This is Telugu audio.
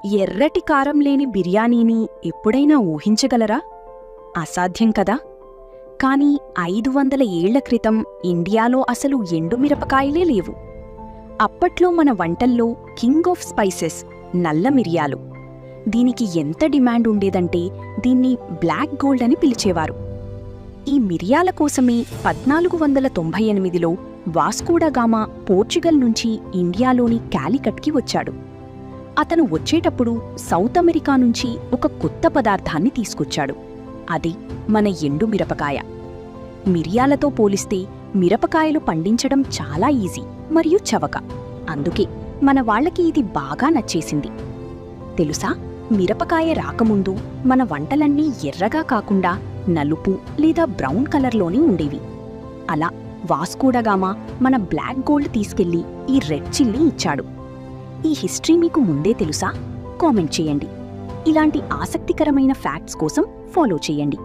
ఎర్రటి కారం లేని బిర్యానీని ఎప్పుడైనా ఊహించగలరా? అసాధ్యం కదా. కాని 500 ఏళ్ల క్రితం ఇండియాలో అసలు ఎండుమిరపకాయలే లేవు. అప్పట్లో మన వంటల్లో కింగ్ ఆఫ్ స్పైసెస్ నల్ల మిరియాలు. దీనికి ఎంత డిమాండ్ ఉండేదంటే దీన్ని బ్లాక్ గోల్డ్ అని పిలిచేవారు. ఈ మిరియాల కోసమే 1498లో వాస్కోడగామా పోర్చుగల్ నుంచి ఇండియాలోని కాలికట్కి వచ్చాడు. అతను వచ్చేటప్పుడు సౌత్ అమెరికా నుంచి ఒక కొత్త పదార్థాన్ని తీసుకొచ్చాడు. అది మన ఎండు మిరపకాయ. మిరియాలతో పోలిస్తే మిరపకాయలు పండించడం చాలా ఈజీ మరియు చవక. అందుకే మన వాళ్లకి ఇది బాగా నచ్చేసింది. తెలుసా, మిరపకాయ రాకముందు మన వంటలన్నీ ఎర్రగా కాకుండా నలుపు లేదా బ్రౌన్ కలర్లోనే ఉండేవి. అలా వాస్కోడగామా మన బ్లాక్ గోల్డ్ తీసుకెళ్లి ఈ రెడ్ చిల్లీ ఇచ్చాడు. ఈ హిస్టరీ మీకు ముందే తెలుసా? కామెంట్ చేయండి. ఇలాంటి ఆసక్తికరమైన ఫ్యాక్ట్స్ కోసం ఫాలో చేయండి.